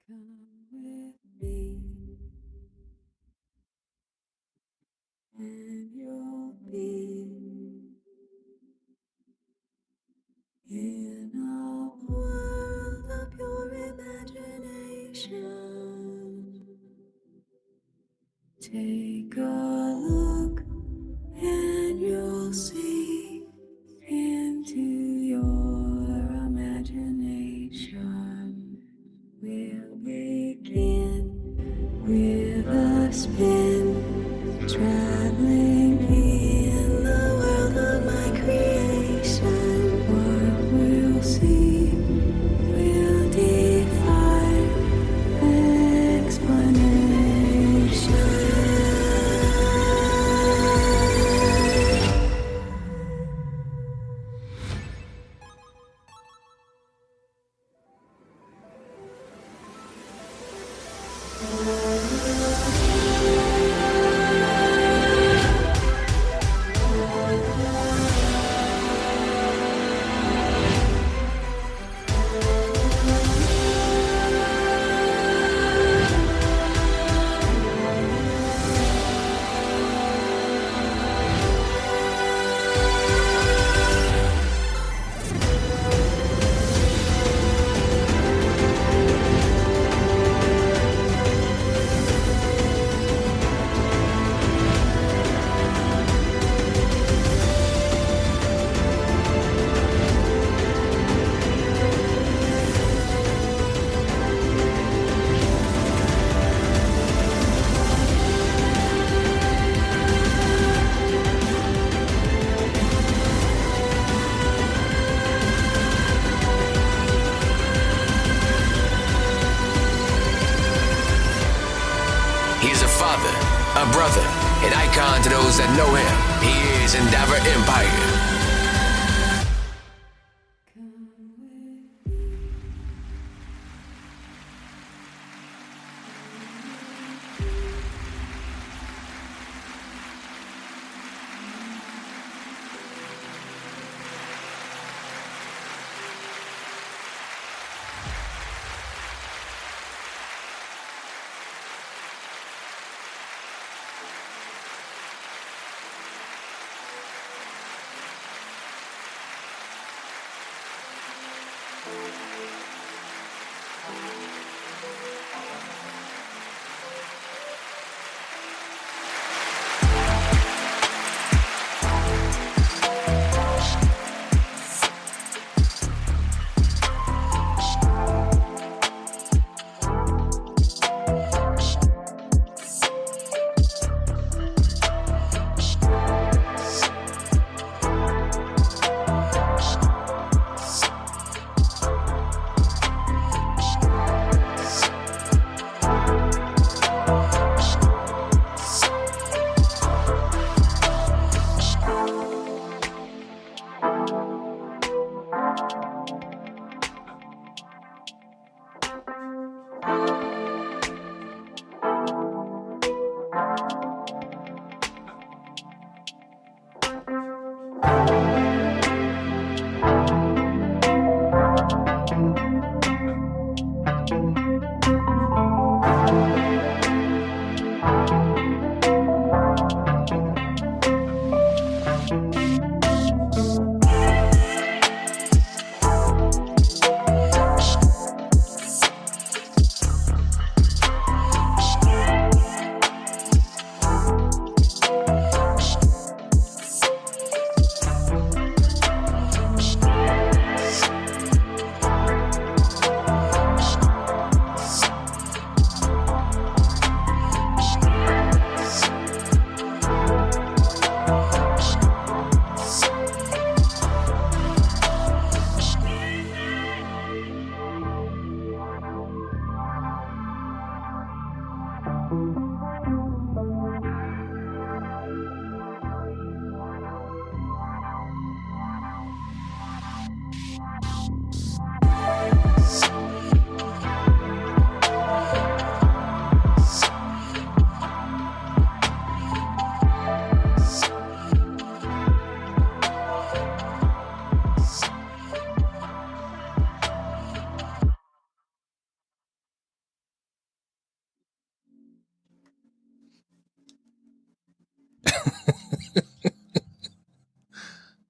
Come with me, and you'll be in a world of pure imagination. Take a look, and you'll see into your imagination. We'll begin with a spin, traveling in the world of my creation. What we'll see will defy He's a father, a brother, an icon to those that know him. He is Endeavor Empire.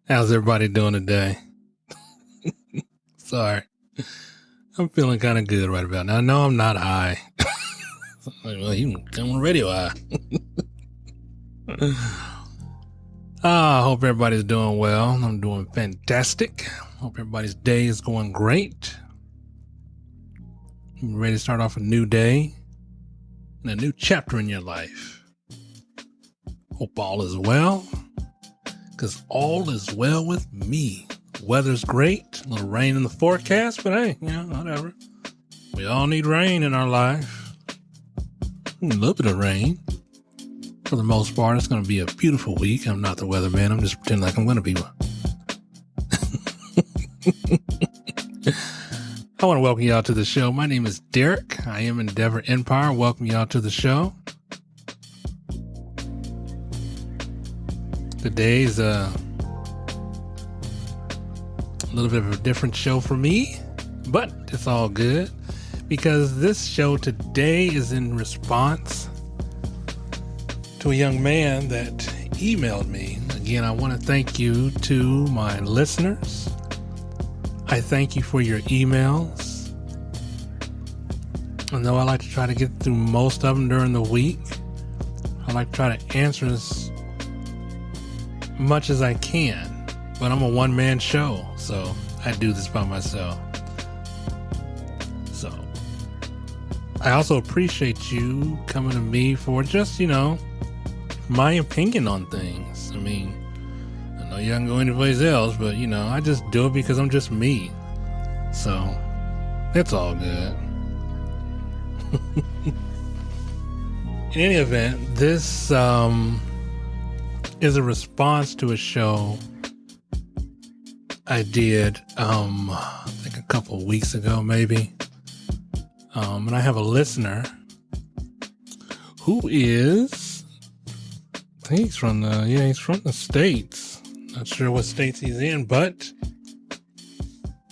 How's everybody doing today? Sorry. I'm feeling kind of good right about now. I know I'm not high. Well, you come on radio high. I hope everybody's doing well. I'm doing fantastic. Hope everybody's day is going great. You ready to start off a new day and a new chapter in your life. Hope all is well, because all is well with me. Weather's great, a little rain in the forecast, but hey, whatever. We all need rain in our life. A little bit of rain. For the most part, it's going to be a beautiful week. I'm not the weatherman. I'm just pretending like I'm going to be one. I want to welcome y'all to the show. My name is Derek. I am Endeavor Empire. Welcome y'all to the show. Today's a little bit of a different show for me, but it's all good because this show today is in response to a young man that emailed me. Again, I want to thank you to my listeners. I thank you for your emails. I know I like to try to get through most of them during the week. I like to try to answer as much as I can, but I'm a one-man show, so I do this by myself. So I also appreciate you coming to me for just, my opinion on things. I mean, I know you can go anyplace else, but I just do it because I'm just me. So it's all good. In any event, this is a response to a show I did, I think a couple of weeks ago, maybe. And I have a listener who is, I think he's from the States. Not sure what states he's in, but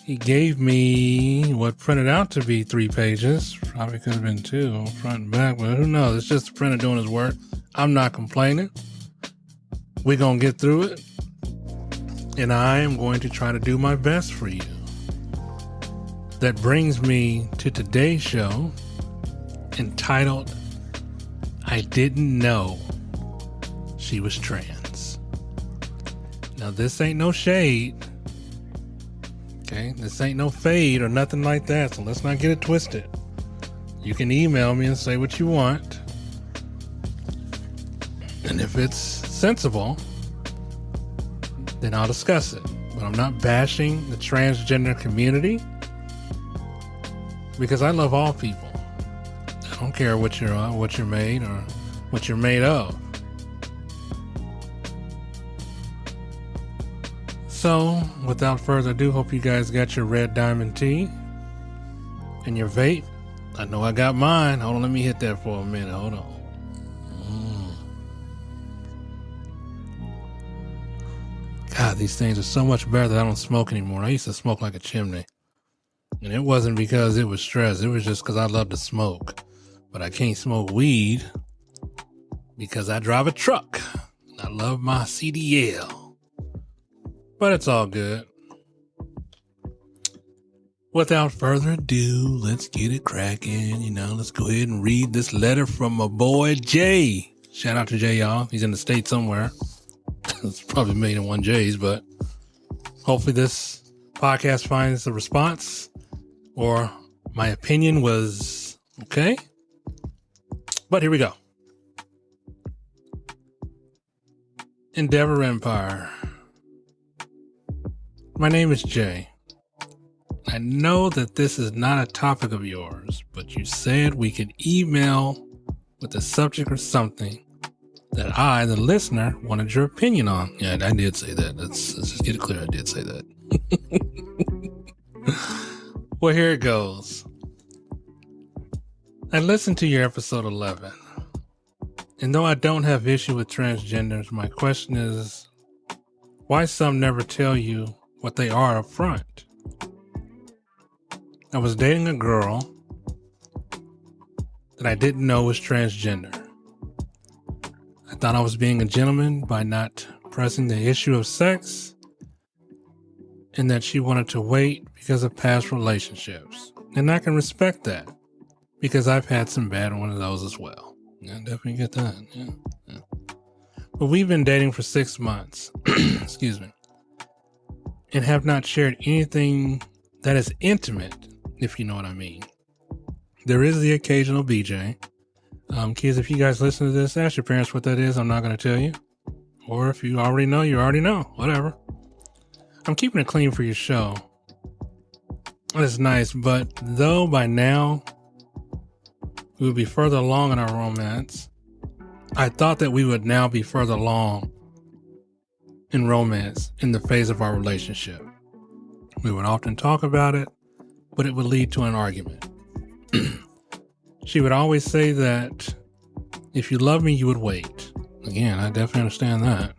he gave me what printed out to be 3 pages. Probably could have been 2, front and back, but who knows? It's just the printer doing his work. I'm not complaining. We're going to get through it. And I am going to try to do my best for you. That brings me to today's show, entitled, I Didn't Know She Was Trans. Now, this ain't no shade. Okay? This ain't no fade or nothing like that, so let's not get it twisted. You can email me and say what you want. And if it's sensible, then I'll discuss it. But I'm not bashing the transgender community because I love all people. I don't care what you're made or what you're made of. So, without further ado, hope you guys got your red diamond tea and your vape. I know I got mine. Hold on, let me hit that for a minute. Hold on. God, these things are so much better that I don't smoke anymore. I used to smoke like a chimney. And it wasn't because it was stress. It was just because I love to smoke. But I can't smoke weed because I drive a truck. I love my CDL. But it's all good. Without further ado, let's get it cracking. Let's go ahead and read this letter from my boy Jay. Shout out to Jay, y'all. He's in the States somewhere. It's probably made in 1 J's, but hopefully this podcast finds a response or my opinion was okay. But here we go. Endeavor Empire. My name is Jay. I know that this is not a topic of yours, but you said we could email with a subject or something that I, the listener, wanted your opinion on. Yeah, I did say that. Let's just get it clear. I did say that. Well, here it goes. I listened to your episode 11. And though I don't have issue with transgenders, my question is, why some never tell you what they are up front? I was dating a girl that I didn't know was transgender. I thought I was being a gentleman by not pressing the issue of sex and that she wanted to wait because of past relationships. And I can respect that because I've had some bad one of those as well. Yeah, definitely get that. Yeah. But we've been dating for 6 months, excuse me, and have not shared anything that is intimate, if you know what I mean. There is the occasional BJ. Kids, if you guys listen to this, ask your parents what that is. I'm not going to tell you. Or if you already know, you already know. Whatever. I'm keeping it clean for your show. That's nice, but though by now we would be further along in our romance, I thought that we would now be further along in romance in the phase of our relationship. We would often talk about it, but it would lead to an argument. She would always say that if you love me, you would wait. Again, I definitely understand that.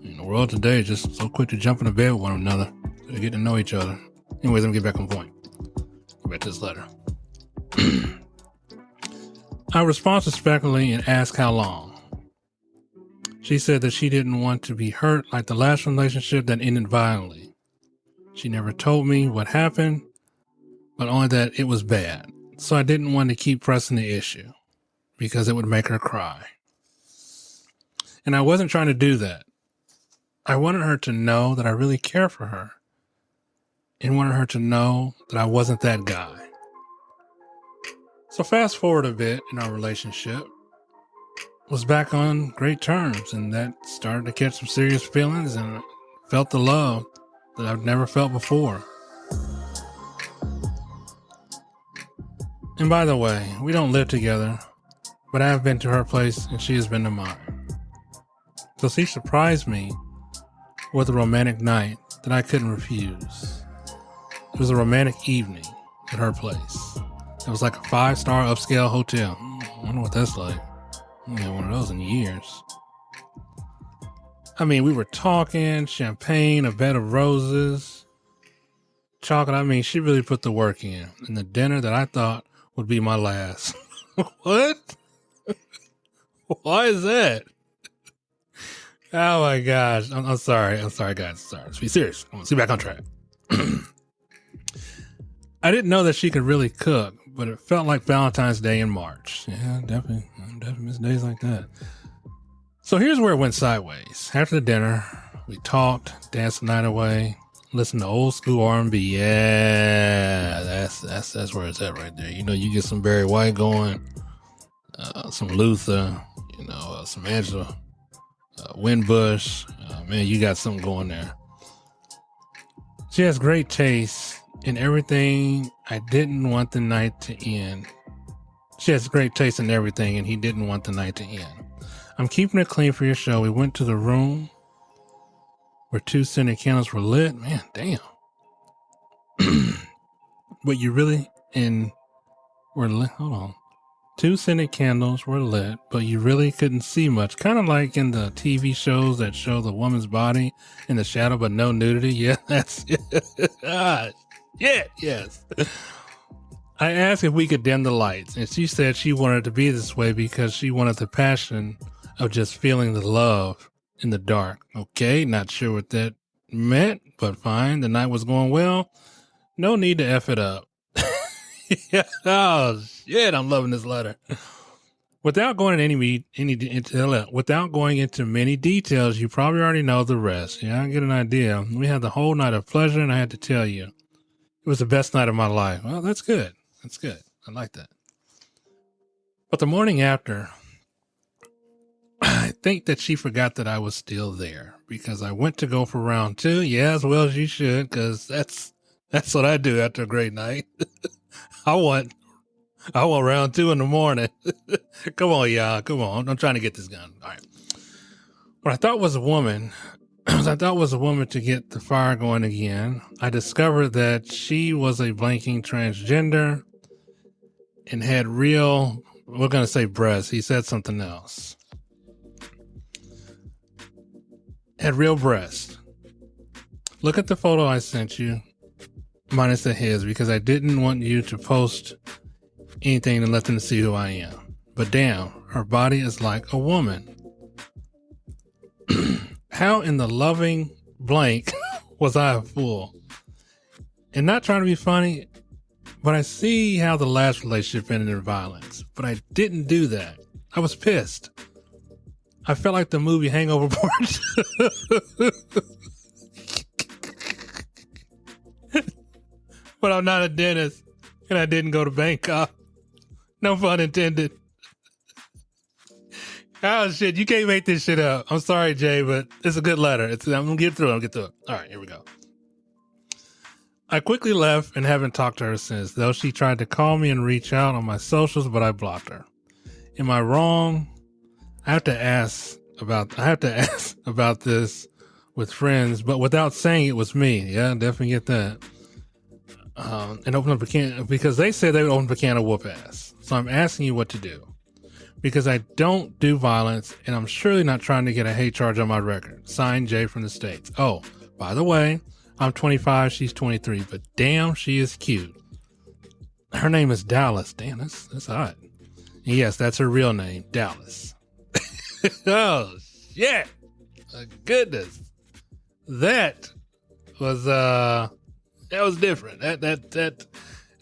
In the world today, just so quick to jump into bed with one another to get to know each other. Anyways, let me get back on point. Get back to this letter. I responded respectfully and asked how long. She said that she didn't want to be hurt like the last relationship that ended violently. She never told me what happened, but only that it was bad. So I didn't want to keep pressing the issue because it would make her cry. And I wasn't trying to do that. I wanted her to know that I really care for her and wanted her to know that I wasn't that guy. So fast forward a bit in our relationship, was back on great terms, and that started to catch some serious feelings and felt the love that I've never felt before. And by the way, we don't live together, but I have been to her place and she has been to mine. So she surprised me with a romantic night that I couldn't refuse. It was a romantic evening at her place. It was like a 5-star upscale hotel. I wonder what that's like. I haven't had one of those in years. I mean, we were talking, champagne, a bed of roses, chocolate. I mean, she really put the work in. And the dinner that I thought would be my last. What? Why is that? Oh my gosh. I'm sorry. I'm sorry, guys. Sorry. Let's be serious. I want to get back on track. I didn't know that she could really cook, but it felt like Valentine's Day in March. Yeah, definitely miss days like that. So here's where it went sideways. After the dinner, we talked, danced the night away, listened to old school R&B. Yeah, that's where it's at right there. You know, you get some Barry White going, some Luther, some Angela Winbush. Man, you got something going there. She has great taste in everything. I didn't want the night to end. She has great taste in everything, and he didn't want the night to end. I'm keeping it clean for your show. We went to the room where 2 scented candles were lit. Man, damn. But you really, were lit. Hold on. 2 scented candles were lit, but you really couldn't see much. Kind of like in the TV shows that show the woman's body in the shadow, but no nudity. Yeah, that's it. Yeah, yes. I asked if we could dim the lights, and she said she wanted to be this way because she wanted the passion of just feeling the love in the dark. Okay, not sure what that meant, but fine. The night was going well. No need to F it up. Oh shit, I'm loving this letter. Without going into many details, you probably already know the rest. Yeah, I get an idea. We had the whole night of pleasure, and I had to tell you, it was the best night of my life. Well, that's good. That's good. I like that. But the morning after, I think that she forgot that I was still there because I went to go for round 2. Yeah, as well as you should, because that's what I do after a great night. I want round 2 in the morning. Come on, y'all. Come on. I'm trying to get this done. All right. What I thought was a woman to get the fire going again. I discovered that she was a blanking transgender and had real, we're going to say breasts. He said something else. Had real breasts. Look at the photo I sent you, minus the his, because I didn't want you to post anything to let them see who I am. But damn, her body is like a woman. How in the loving blank Was I a fool? And not trying to be funny, but I see how the last relationship ended in violence. But I didn't do that. I was pissed. I felt like the movie Hangover Part 2. But I'm not a dentist, and I didn't go to Bangkok. No pun intended. Oh shit, you can't make this shit up. I'm sorry, Jay, but it's a good letter. I'm gonna get through it. All right, here we go. I quickly left and haven't talked to her since, though she tried to call me and reach out on my socials, but I blocked her. Am I wrong? I have to ask about this with friends, but without saying it was me. Yeah, definitely get that. And open up a can, because they said they would open up a can of whoop ass. So I'm asking you what to do, because I don't do violence, and I'm surely not trying to get a hate charge on my record. Signed, Jay from the States. Oh, by the way, I'm 25, she's 23, but damn, she is cute. Her name is Dallas. Damn, that's hot. And yes, that's her real name, Dallas. Oh shit! My goodness, that was different.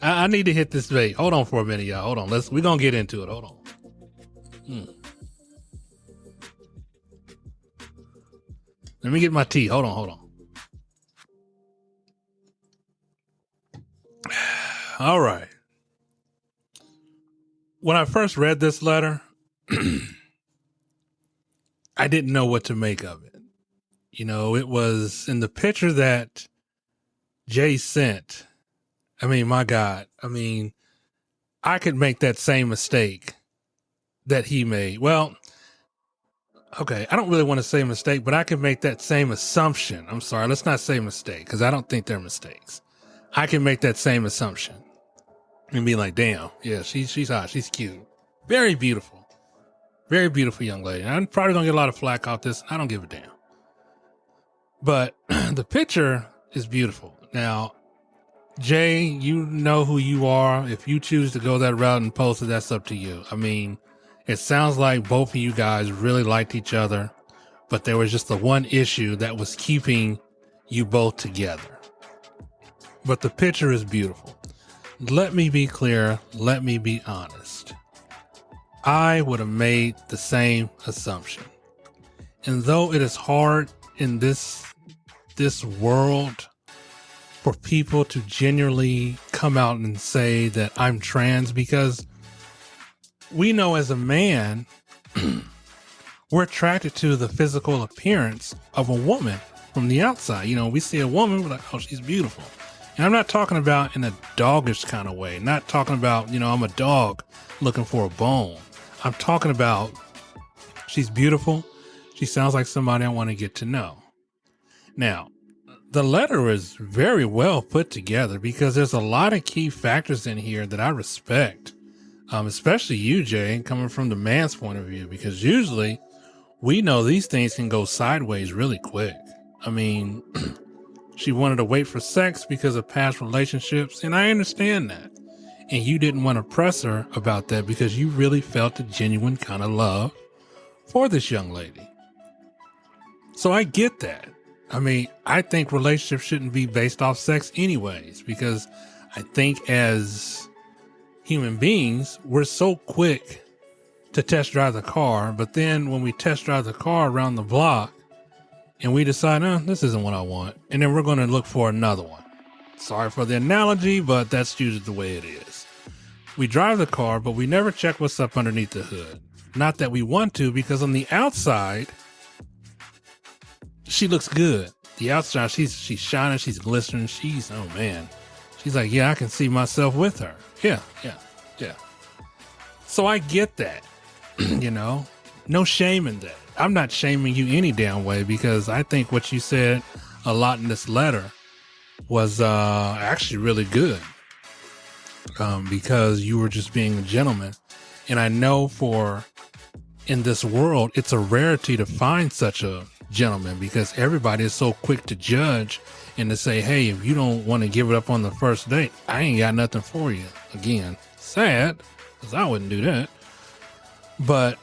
I need to hit this vape. Hold on for a minute, y'all. Hold on. We're gonna get into it. Hold on. Let me get my tea. Hold on. All right. When I first read this letter, I didn't know what to make of it. You know, it was in the picture that Jay sent. I mean, my God. I mean, I could make that same mistake that he made. Well, okay, I don't really want to say mistake, but I can make that same assumption. I'm sorry, let's not say mistake, because I don't think they're mistakes. I can make that same assumption and be like, damn, yeah, she's hot, she's cute. Very beautiful young lady. I'm probably going to get a lot of flack off this. I don't give a damn. But the picture is beautiful. Now, Jay, you know who you are. If you choose to go that route and post it, that's up to you. I mean, it sounds like both of you guys really liked each other, but there was just the one issue that was keeping you both together. But the picture is beautiful. Let me be clear. Let me be honest. I would have made the same assumption. And though it is hard in this world for people to genuinely come out and say that I'm trans, because we know as a man, we're attracted to the physical appearance of a woman from the outside. You know, we see a woman, we're like, oh, she's beautiful. And I'm not talking about in a doggish kind of way, not talking about, you know, I'm a dog looking for a bone. I'm talking about she's beautiful. She sounds like somebody I want to get to know. Now, the letter is very well put together because there's a lot of key factors in here that I respect, especially you, Jay, coming from the man's point of view, because usually we know these things can go sideways really quick. I mean, she wanted to wait for sex because of past relationships, and I understand that. And you didn't want to press her about that because you really felt a genuine kind of love for this young lady. So I get that. I mean, I think relationships shouldn't be based off sex anyways, because I think as human beings, we're so quick to test drive the car, but then when we test drive the car around the block and we decide, this isn't what I want, and then we're going to look for another one. Sorry for the analogy, but that's usually the way it is. We drive the car, but we never check what's up underneath the hood. Not that we want to, because on the outside, she looks good. The outside, she's shining, she's glistening, oh man. She's like, yeah, I can see myself with her. Yeah. So I get that, you know, no shame in that. I'm not shaming you any damn way, because I think what you said a lot in this letter was actually really good, because you were just being a gentleman. And I know in this world, it's a rarity to find such a gentleman, because everybody is so quick to judge and to say, hey, if you don't want to give it up on the first date, I ain't got nothing for you. Again, sad, because I wouldn't do that. But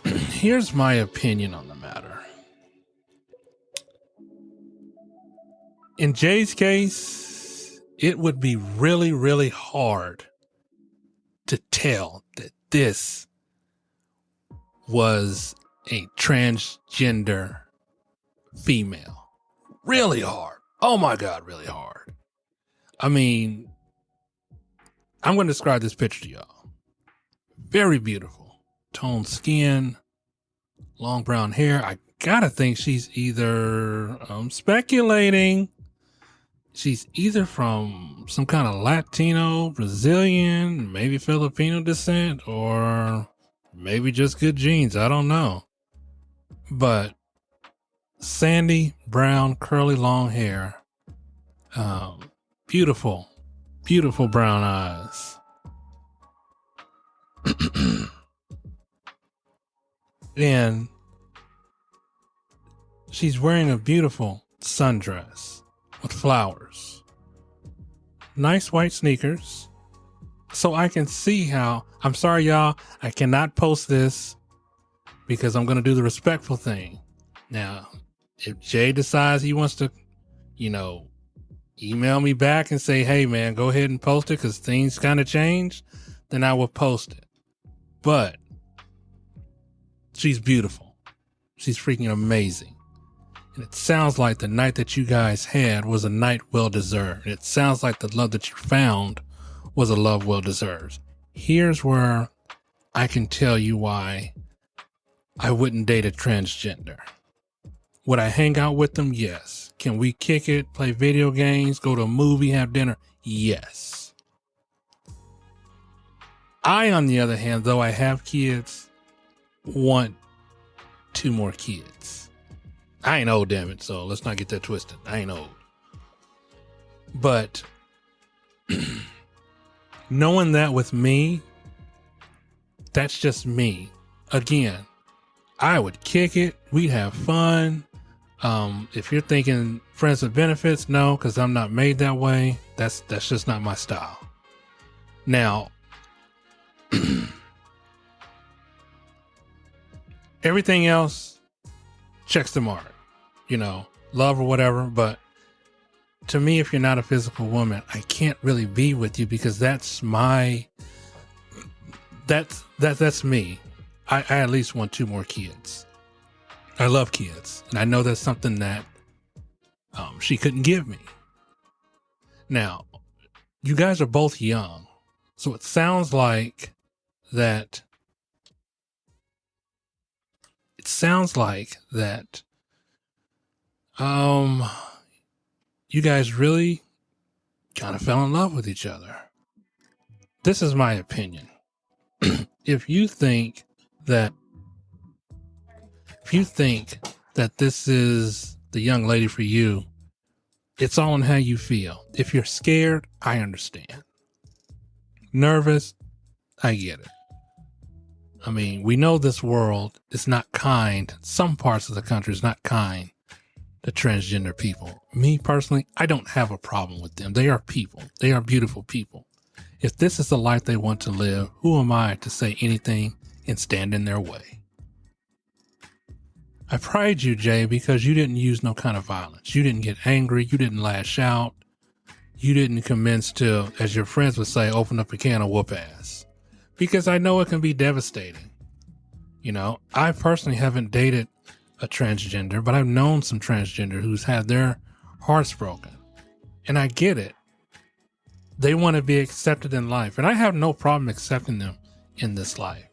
here's my opinion on the matter. In Jay's case, it would be really, really hard to tell that this was a transgender female. Really hard. Oh my God, really hard. I mean, I'm going to describe this picture to y'all. Very beautiful. Toned skin, long brown hair. I gotta think she's either, I'm speculating, she's either from some kind of Latino, Brazilian, maybe Filipino descent, or maybe just good genes. I don't know. But sandy, brown, curly, long hair. Beautiful, beautiful brown eyes. And she's wearing a beautiful sundress with flowers. Nice white sneakers. So I can see how, I'm sorry y'all, I cannot post this because I'm going to do the respectful thing. Now, if Jay decides he wants to, email me back and say, hey man, go ahead and post it because things kind of changed, then I will post it. But she's beautiful. She's freaking amazing. And it sounds like the night that you guys had was a night well deserved. It sounds like the love that you found was a love well deserved. Here's where I can tell you why I wouldn't date a transgender. Would I hang out with them? Yes. Can we kick it, play video games, go to a movie, have dinner? Yes. I, on the other hand, though I have kids, want 2 more kids. I ain't old, damn it, so let's not get that twisted. I ain't old. But knowing that with me, that's just me. Again, I would kick it. We'd have fun. If you're thinking friends with benefits, no, because I'm not made that way. That's just not my style. Now, everything else checks the mark, love or whatever. But to me, if you're not a physical woman, I can't really be with you because that's me. I at least want 2 more kids. I love kids, and I know that's something that she couldn't give me. Now, you guys are both young, so it sounds like that. You guys really kind of fell in love with each other. This is my opinion. If you think that this is the young lady for you, it's all in how you feel. If you're scared, I understand. Nervous, I get it. I mean, we know this world is not kind. Some parts of the country is not kind to transgender people. Me personally, I don't have a problem with them. They are people. They are beautiful people. If this is the life they want to live, who am I to say anything and stand in their way? I pride you, Jay, because you didn't use no kind of violence. You didn't get angry. You didn't lash out. You didn't commence to, as your friends would say, open up a can of whoop ass. Because I know it can be devastating. I personally haven't dated a transgender, but I've known some transgender who's had their hearts broken. And I get it. They want to be accepted in life. And I have no problem accepting them in this life.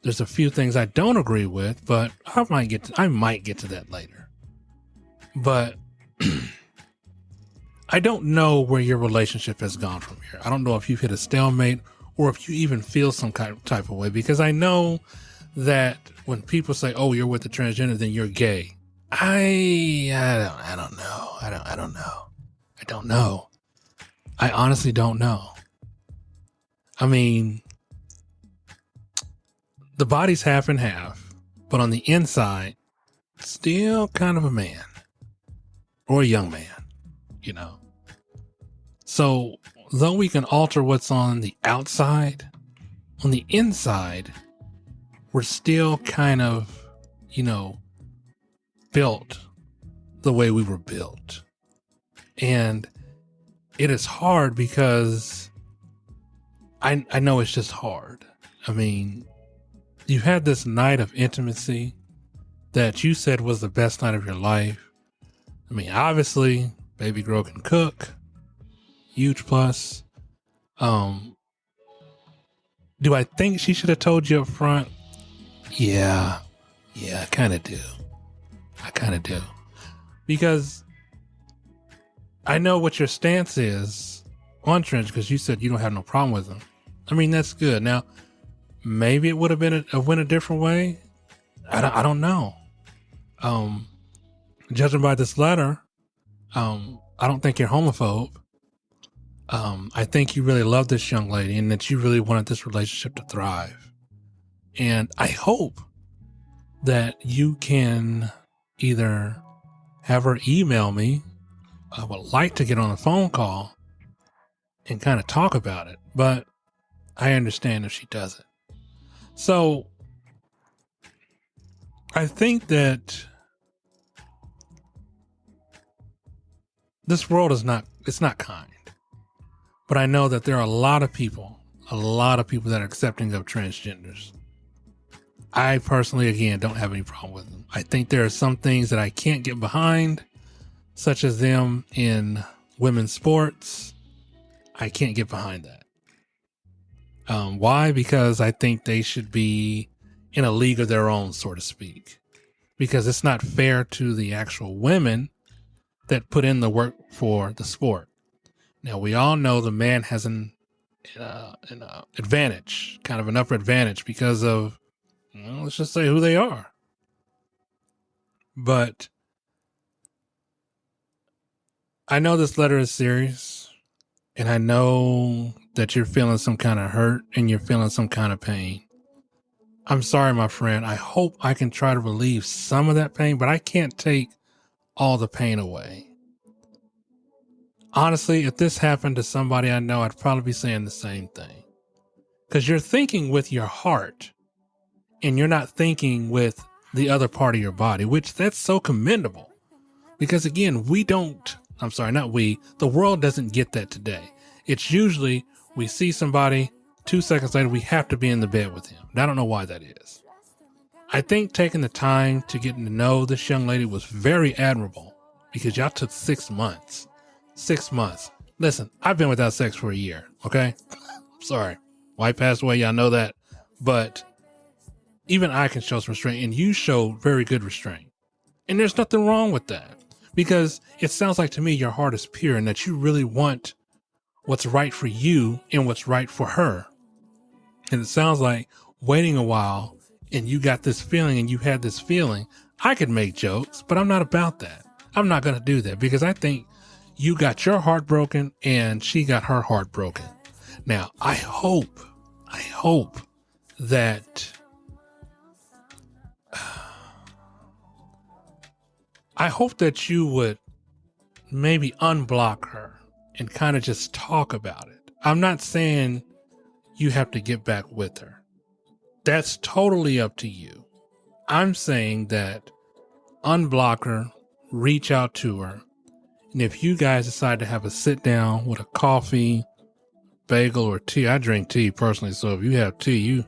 There's a few things I don't agree with, but I might get to that later. But I don't know where your relationship has gone from here. I don't know if you've hit a stalemate or if you even feel some kind of type of way, because I know that when people say, "Oh, you're with the transgender, then you're gay." I don't know. I don't know. I honestly don't know. I mean, the body's half and half, but on the inside, still kind of a man or a young man, So though we can alter what's on the outside, on the inside, we're still kind of, built the way we were built. And it is hard because I know it's just hard. I mean, you had this night of intimacy that you said was the best night of your life. I mean, obviously, baby girl can cook. Huge plus. Do I think she should have told you up front? Yeah, I kind of do. Because I know what your stance is on Trench, because you said you don't have no problem with him. I mean, that's good. Now, maybe it would have been went a different way. I don't know. Judging by this letter, I don't think you're homophobe. I think you really love this young lady and that you really wanted this relationship to thrive. And I hope that you can either have her email me. I would like to get on a phone call and kind of talk about it, but I understand if she doesn't. So I think that this world it's not kind. But I know that there are a lot of people that are accepting of transgenders. I personally, again, don't have any problem with them. I think there are some things that I can't get behind, such as them in women's sports. I can't get behind that. Why? Because I think they should be in a league of their own, so to speak. Because it's not fair to the actual women that put in the work for the sport. Now, we all know the man has an advantage, kind of an upper advantage because of, let's just say who they are. But I know this letter is serious, and I know that you're feeling some kind of hurt and you're feeling some kind of pain. I'm sorry, my friend. I hope I can try to relieve some of that pain, but I can't take all the pain away. Honestly, if this happened to somebody I know, I'd probably be saying the same thing. Because you're thinking with your heart and you're not thinking with the other part of your body, which that's so commendable. Because again, the world doesn't get that today. It's usually we see somebody, 2 seconds later, we have to be in the bed with him. And I don't know why that is. I think taking the time to get to know this young lady was very admirable because y'all took 6 months. 6 months. Listen, I've been without sex for a year. Okay. Sorry. Wife passed away. Y'all know that. But even I can show some restraint, and you show very good restraint. And there's nothing wrong with that, because it sounds like to me your heart is pure and that you really want what's right for you and what's right for her. And it sounds like waiting a while and you got this feeling and you had this feeling. I could make jokes, but I'm not about that. I'm not going to do that because I think you got your heart broken and she got her heart broken. Now, I hope that you would maybe unblock her and kind of just talk about it. I'm not saying you have to get back with her. That's totally up to you. I'm saying that unblock her, reach out to her, and if you guys decide to have a sit down with a coffee, bagel, or tea, I drink tea personally. So if you have tea,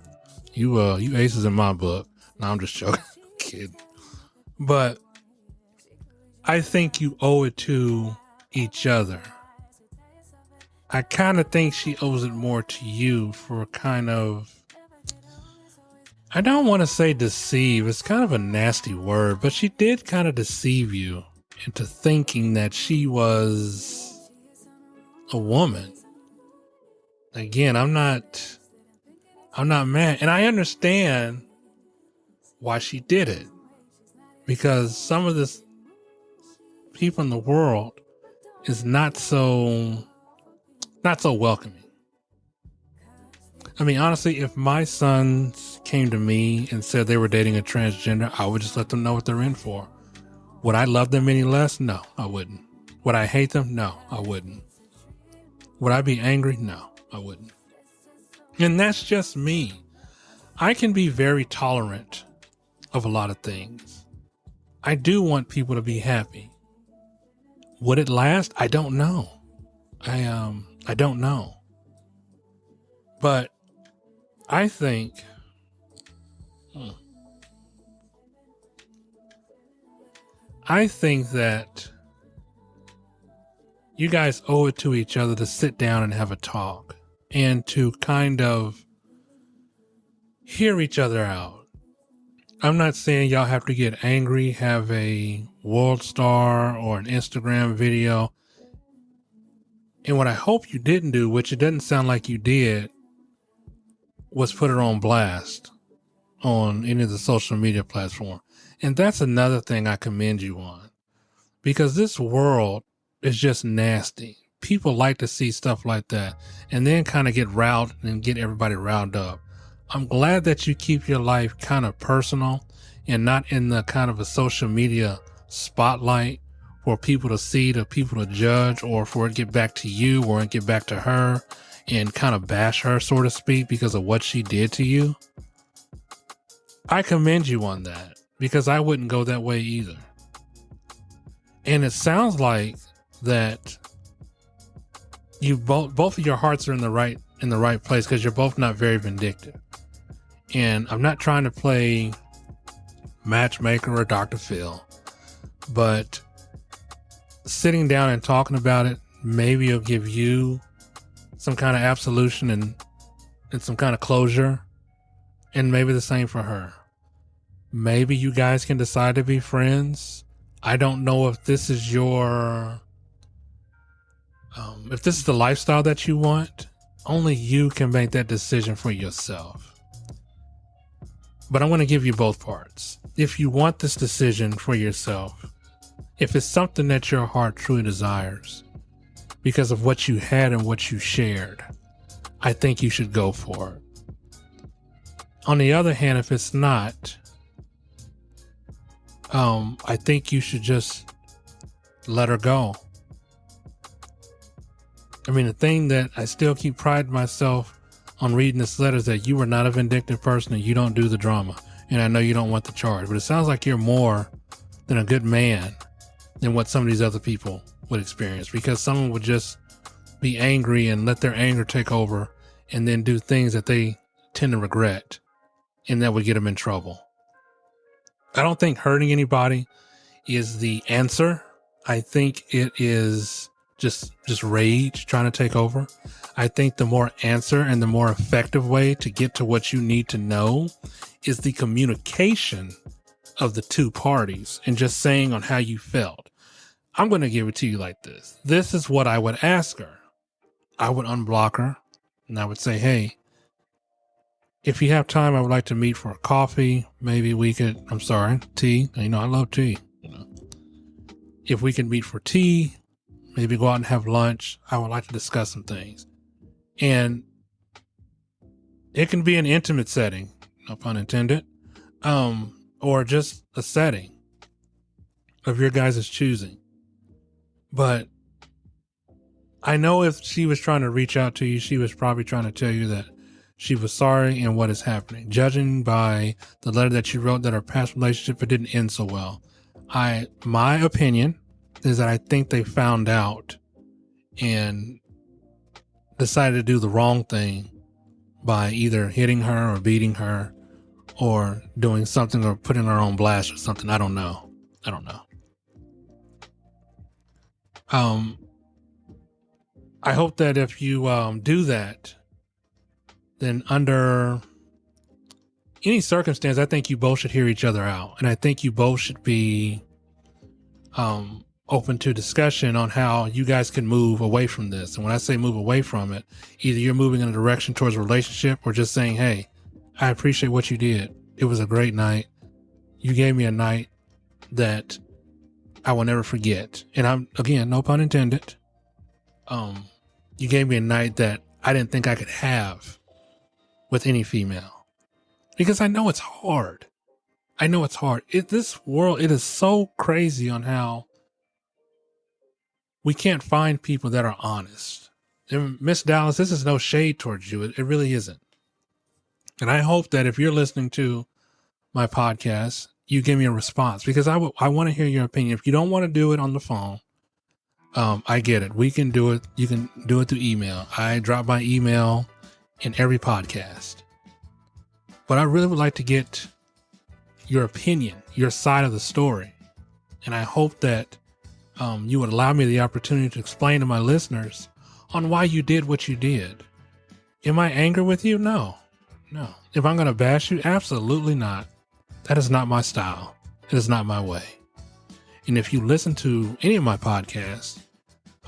you aces in my book. No, I'm just joking, kid. But I think you owe it to each other. I kind of think she owes it more to you for kind of, I don't want to say deceive. It's kind of a nasty word, but she did kind of deceive you into thinking that she was a woman. Again, I'm not mad. And I understand why she did it. Because some of this people in the world is not so welcoming. I mean, honestly, if my sons came to me and said they were dating a transgender, I would just let them know what they're in for. Would I love them any less? No, I wouldn't. Would I hate them? No, I wouldn't. Would I be angry? No, I wouldn't. And that's just me. I can be very tolerant of a lot of things. I do want people to be happy. Would it last? I don't know. I don't know. But I think that you guys owe it to each other to sit down and have a talk and to kind of hear each other out. I'm not saying y'all have to get angry, have a world star or an Instagram video. And what I hope you didn't do, which it doesn't sound like you did, was put it on blast on any of the social media platform. And that's another thing I commend you on, because this world is just nasty. People like to see stuff like that and then kind of get riled and get everybody riled up. I'm glad that you keep your life kind of personal and not in the kind of a social media spotlight for people to see, to people to judge, or for it to get back to you or it get back to her and kind of bash her, so to speak, because of what she did to you. I commend you on that, because I wouldn't go that way either. And it sounds like that you both of your hearts are in the right place, because you're both not very vindictive. And I'm not trying to play matchmaker or Dr. Phil, but sitting down and talking about it, maybe it'll give you some kind of absolution and some kind of closure, and maybe the same for her. Maybe you guys can decide to be friends. I don't know if this is your, if this is the lifestyle that you want. Only you can make that decision for yourself. But I'm going to give you both parts. If you want this decision for yourself, if it's something that your heart truly desires, because of what you had and what you shared, I think you should go for it. On the other hand, if it's not, I think you should just let her go. I mean, the thing that I still keep priding myself on reading this letter is that you are not a vindictive person and you don't do the drama. And I know you don't want the charge, but it sounds like you're more than a good man than what some of these other people would experience, because someone would just be angry and let their anger take over and then do things that they tend to regret, and that would get them in trouble. I don't think hurting anybody is the answer. I think it is just rage trying to take over. I think the more answer and the more effective way to get to what you need to know is the communication of the two parties and just saying on how you felt. I'm going to give it to you like this. This is what I would ask her. I would unblock her and I would say, hey, if you have time, I would like to meet for a coffee. Maybe we could, tea. You know, I love tea. You know, if we can meet for tea, maybe go out and have lunch. I would like to discuss some things. And it can be an intimate setting, no pun intended, or just a setting of your guys' choosing. But I know if she was trying to reach out to you, she was probably trying to tell you that she was sorry and what is happening. Judging by the letter that you wrote that her past relationship, it didn't end so well. My opinion is that I think they found out and decided to do the wrong thing by either hitting her or beating her or doing something or putting her on blast or something. I don't know. I hope that if you do that, then under any circumstance, I think you both should hear each other out. And I think you both should be open to discussion on how you guys can move away from this. And when I say move away from it, either you're moving in a direction towards a relationship or just saying, hey, I appreciate what you did. It was a great night. You gave me a night that I will never forget. And I'm, again, no pun intended. You gave me a night that I didn't think I could have with any female, because I know it's hard. This world, it is so crazy on how we can't find people that are honest. And Miss Dallas, this is no shade towards you. It really isn't. And I hope that if you're listening to my podcast, you give me a response, because I want to hear your opinion. If you don't want to do it on the phone, I get it. We can do it. You can do it through email. I drop my email in every podcast. But I really would like to get your opinion, your side of the story. And I hope that you would allow me the opportunity to explain to my listeners on why you did what you did. Am I angry with you? No. If I'm going to bash you, absolutely not. That is not my style. It is not my way. And if you listen to any of my podcasts,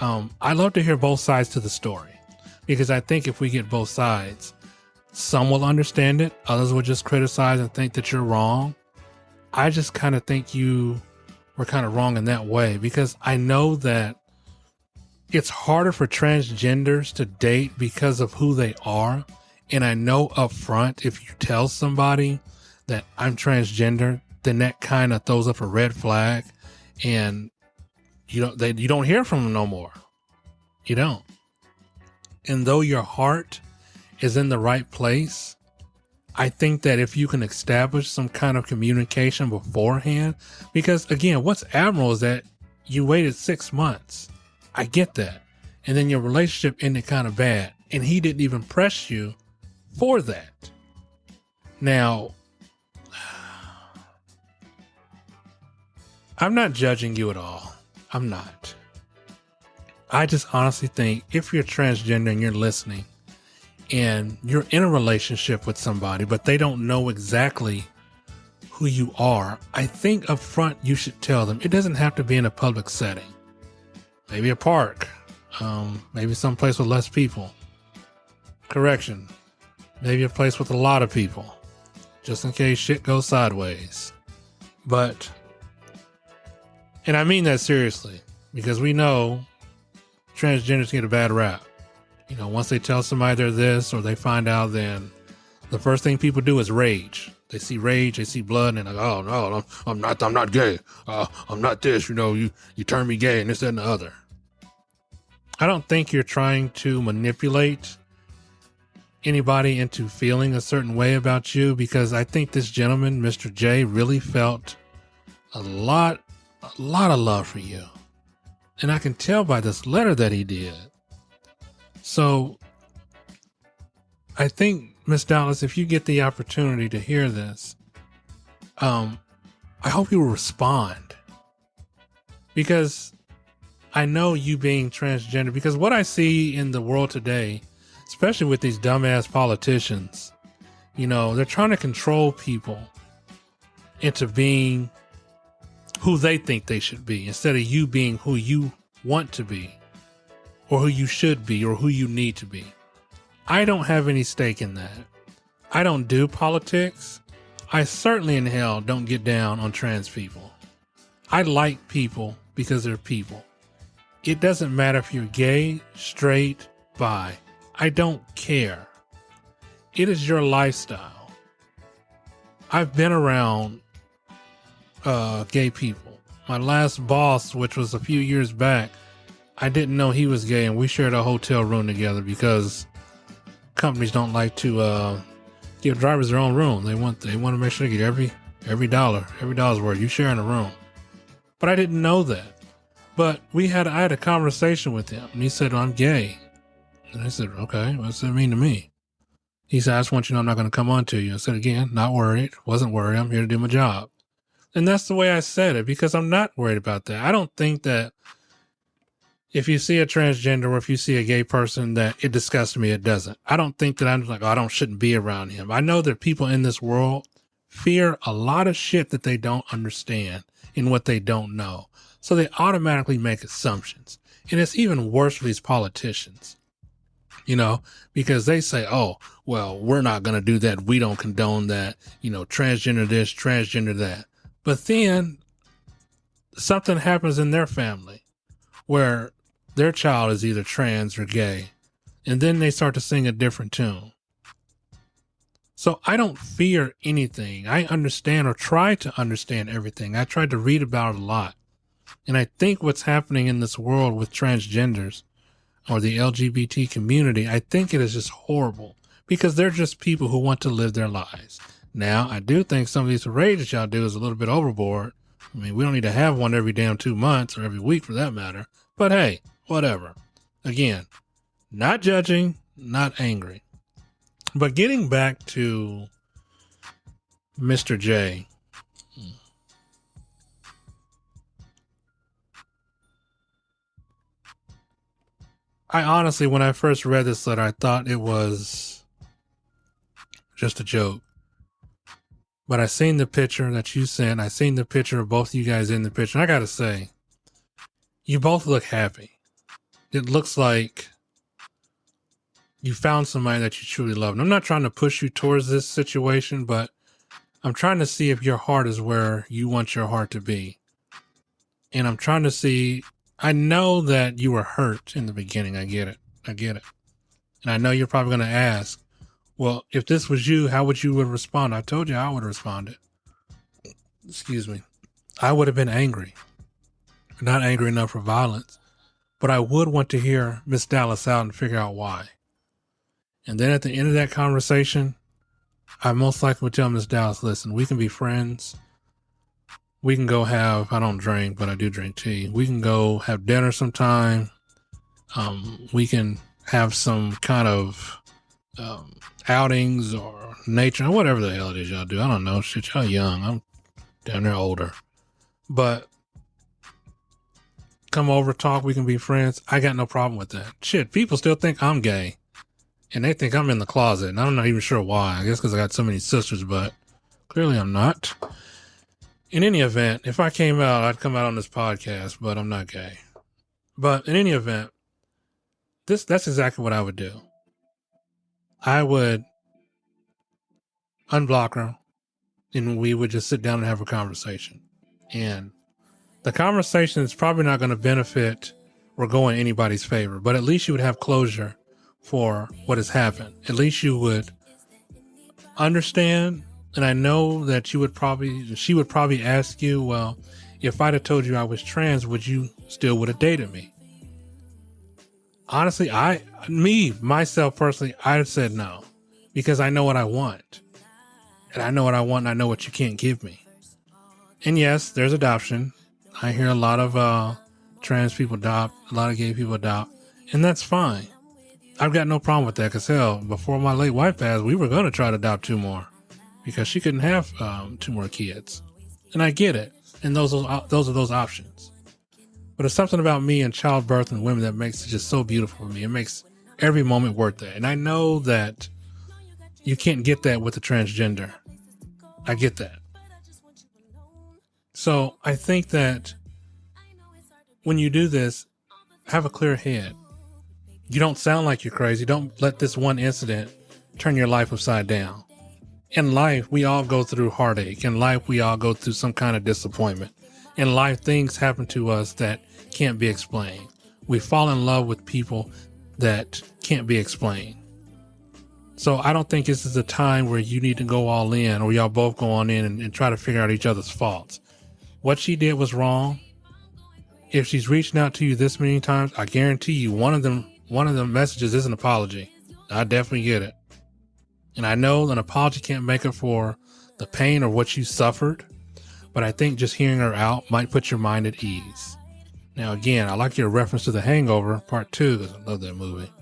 I love to hear both sides to the story, because I think if we get both sides, some will understand it. Others will just criticize and think that you're wrong. I just kind of think you were kind of wrong in that way, because I know that it's harder for transgenders to date because of who they are. And I know up front, if you tell somebody that I'm transgender, then that kind of throws up a red flag, and you don't hear from them no more. You don't. And though your heart is in the right place, I think that if you can establish some kind of communication beforehand, because again, what's admirable is that you waited 6 months. I get that. And then your relationship ended kind of bad, and he didn't even press you for that. Now, I'm not judging you at all. I'm not. I just honestly think if you're transgender and you're listening and you're in a relationship with somebody, but they don't know exactly who you are, I think up front you should tell them. It doesn't have to be in a public setting. Maybe a park. Maybe someplace with less people. Correction. Maybe a place with a lot of people, just in case shit goes sideways. But, and I mean that seriously, because we know transgenders get a bad rap. You know, once they tell somebody they're this, or they find out, then the first thing people do is rage. They see rage, they see blood, and they're like, oh no, I'm not gay. I'm not this, you turn me gay and this, that, and the other. I don't think you're trying to manipulate anybody into feeling a certain way about you, because I think this gentleman, Mr. J, really felt a lot of love for you. And I can tell by this letter that he did. So I think, Miss Dallas, if you get the opportunity to hear this, I hope you will respond, because I know you being transgender, because what I see in the world today, especially with these dumbass politicians, they're trying to control people into being who they think they should be, instead of you being who you want to be, or who you should be, or who you need to be. I don't have any stake in that. I don't do politics. I certainly in hell don't get down on trans people. I like people because they're people. It doesn't matter if you're gay, straight, bi. I don't care. It is your lifestyle. I've been around gay people. My last boss, which was a few years back, I didn't know he was gay, and we shared a hotel room together because companies don't like to give drivers their own room. They want to make sure they get every dollar's worth. You sharing a room. But I didn't know that. But I had a conversation with him, and he said, I'm gay. And I said, okay, what does that mean to me? He said, I just want you to know I'm not going to come on to you. I said, again, not worried. Wasn't worried. I'm here to do my job. And that's the way I said it, because I'm not worried about that. I don't think that if you see a transgender or if you see a gay person that it disgusts me, it doesn't. I don't think that I'm like, oh, shouldn't be around him. I know that people in this world fear a lot of shit that they don't understand and what they don't know. So they automatically make assumptions. And it's even worse for these politicians, because they say, oh, well, we're not going to do that. We don't condone that, transgender this, transgender that. But then something happens in their family where their child is either trans or gay, and then they start to sing a different tune. So I don't fear anything. I understand, or try to understand, everything. I tried to read about it a lot. And I think what's happening in this world with transgenders or the LGBT community, I think it is just horrible, because they're just people who want to live their lives. Now, I do think some of these parades that y'all do is a little bit overboard. I mean, we don't need to have one every damn 2 months, or every week for that matter. But hey, whatever. Again, not judging, not angry. But getting back to Mr. J. I honestly, when I first read this letter, I thought it was just a joke. But I seen the picture that you sent. I seen the picture of both of you guys in the picture. And I gotta say, you both look happy. It looks like you found somebody that you truly love. And I'm not trying to push you towards this situation, but I'm trying to see if your heart is where you want your heart to be. And I'm trying to see, I know that you were hurt in the beginning. I get it. And I know you're probably going to ask, well, if this was you, how would you respond? I told you I would have responded. Excuse me. I would have been angry. Not angry enough for violence. But I would want to hear Miss Dallas out and figure out why. And then at the end of that conversation, I most likely would tell Miss Dallas, listen, we can be friends. We can go have, I don't drink, but I do drink tea. We can go have dinner sometime. We can have some kind of outings or nature, whatever the hell it is y'all do. I don't know. Shit, y'all young. I'm down there older. But come over, talk. We can be friends. I got no problem with that. Shit, people still think I'm gay. And they think I'm in the closet. And I'm not even sure why. I guess because I got so many sisters, but clearly I'm not. In any event, if I came out, I'd come out on this podcast, but I'm not gay. But in any event, that's exactly what I would do. I would unblock her and we would just sit down and have a conversation. And the conversation is probably not going to benefit or go in anybody's favor, but at least you would have closure for what has happened. At least you would understand. And I know that she would probably ask you, well, if I'd have told you I was trans, would you still would have dated me? Honestly, myself personally, I'd said no, because I know what I want. And I know what I want and I know what you can't give me. And yes, there's adoption. I hear a lot of trans people adopt, a lot of gay people adopt, and that's fine. I've got no problem with that, because hell, before my late wife passed, we were going to try to adopt 2 more because she couldn't have 2 more kids. And I get it. And those are those options. But it's something about me and childbirth and women that makes it just so beautiful for me. It makes every moment worth it. And I know that you can't get that with a transgender. I get that. So I think that when you do this, have a clear head. You don't sound like you're crazy. Don't let this one incident turn your life upside down. In life, we all go through heartache. In life, we all go through some kind of disappointment. In life, things happen to us that can't be explained. We fall in love with people that can't be explained. So I don't think this is a time where you need to go all in, or y'all both go on in and try to figure out each other's faults. What she did was wrong. If she's reaching out to you this many times, I guarantee you one of the messages is an apology. I definitely get it. And I know an apology can't make up for the pain or what you suffered, but I think just hearing her out might put your mind at ease. Now, again, I like your reference to The Hangover, Part 2, because I love that movie.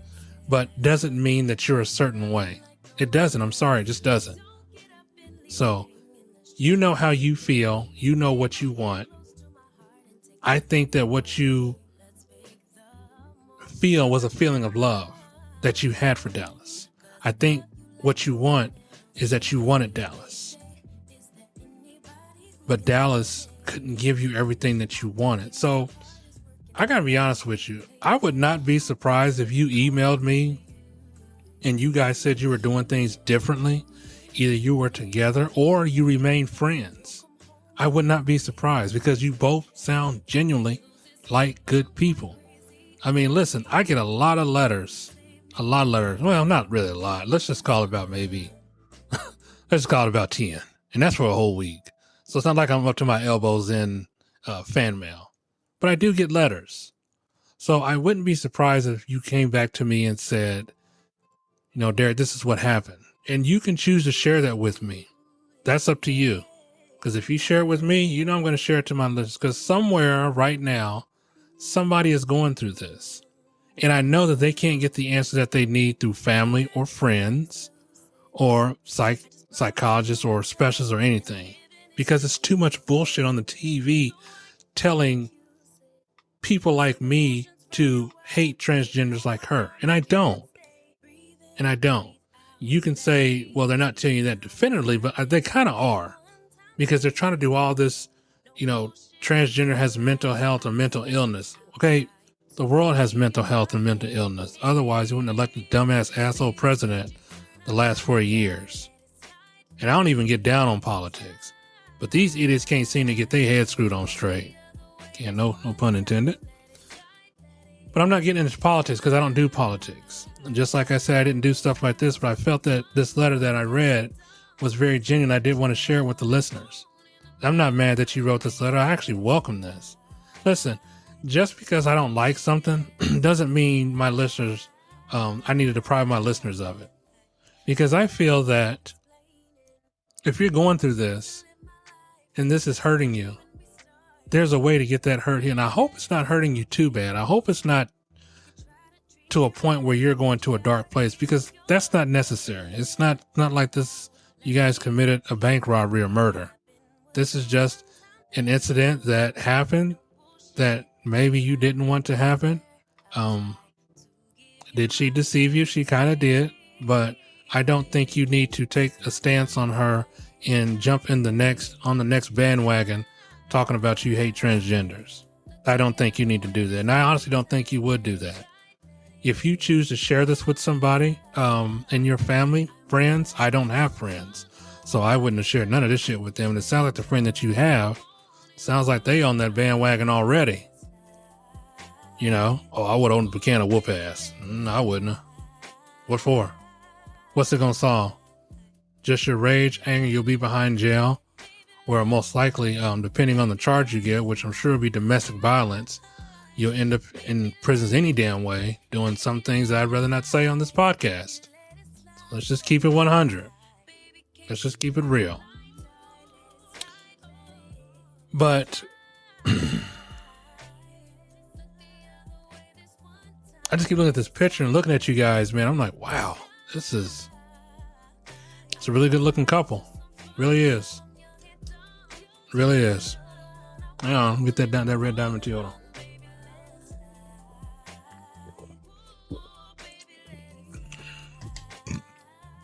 But doesn't mean that you're a certain way. It doesn't. I'm sorry. It just doesn't. So, you know how you feel. You know what you want. I think that what you feel was a feeling of love that you had for Dallas. I think what you want is that you wanted Dallas. But Dallas couldn't give you everything that you wanted. So I gotta be honest with you. I would not be surprised if you emailed me and you guys said you were doing things differently. Either you were together or you remained friends. I would not be surprised, because you both sound genuinely like good people. I mean, listen, I get a lot of letters. Well, not really a lot. Let's just call it about let's call it about 10. And that's for a whole week. So it's not like I'm up to my elbows in fan mail. But I do get letters. So I wouldn't be surprised if you came back to me and said, you know, Derek, this is what happened. And you can choose to share that with me. That's up to you. Because if you share it with me, you know I'm going to share it to my listeners. Because somewhere right now, somebody is going through this. And I know that they can't get the answer that they need through family or friends or psychologists or specialists or anything, because it's too much bullshit on the TV telling people like me to hate transgenders like her. And I don't. You can say, well, they're not telling you that definitively, but they kind of are, because they're trying to do all this, transgender has mental health or mental illness. Okay, the world has mental health and mental illness. Otherwise, you wouldn't elect a dumbass asshole president the last 4 years. And I don't even get down on politics, but these idiots can't seem to get their heads screwed on straight. Yeah, no pun intended. But I'm not getting into politics because I don't do politics. And just like I said, I didn't do stuff like this, but I felt that this letter that I read was very genuine. I did want to share it with the listeners. I'm not mad that you wrote this letter. I actually welcome this. Listen, just because I don't like something doesn't mean my listeners, I need to deprive my listeners of it. Because I feel that if you're going through this and this is hurting you, there's a way to get that hurt here. And I hope it's not hurting you too bad. I hope it's not to a point where you're going to a dark place, because that's not necessary. It's not like this, you guys committed a bank robbery or murder. This is just an incident that happened that maybe you didn't want to happen. Did she deceive you? She kind of did, but I don't think you need to take a stance on her and jump on the next bandwagon talking about you hate transgenders. I don't think you need to do that. And I honestly don't think you would do that. If you choose to share this with somebody in your family, friends, I don't have friends, so I wouldn't have shared none of this shit with them. And it sounds like the friend that you have, sounds like they on that bandwagon already. I would own a can of whoop ass. I wouldn't have. What for? What's it gonna solve? Just your rage, anger, you'll be behind jail, where most likely, depending on the charge you get, which I'm sure will be domestic violence, you'll end up in prisons any damn way, doing some things that I'd rather not say on this podcast. So let's just keep it 100. Let's just keep it real. But I just keep looking at this picture and looking at you guys, man. I'm like, wow, it's a really good looking couple. Really is. Really is. Hang on, get that red diamond tea. Hold on.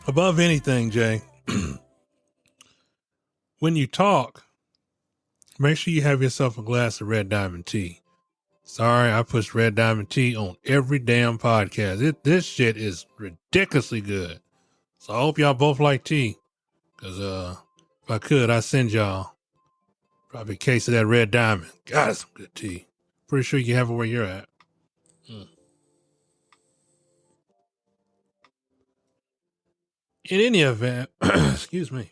Above anything, Jay, when you talk, make sure you have yourself a glass of red diamond tea. Sorry, I push red diamond tea on every damn podcast. This shit is ridiculously good. So I hope y'all both like tea. Because if I could, I'd send y'all probably a case of that red diamond. God, it's some good tea. Pretty sure you have it where you're at. In any event, excuse me.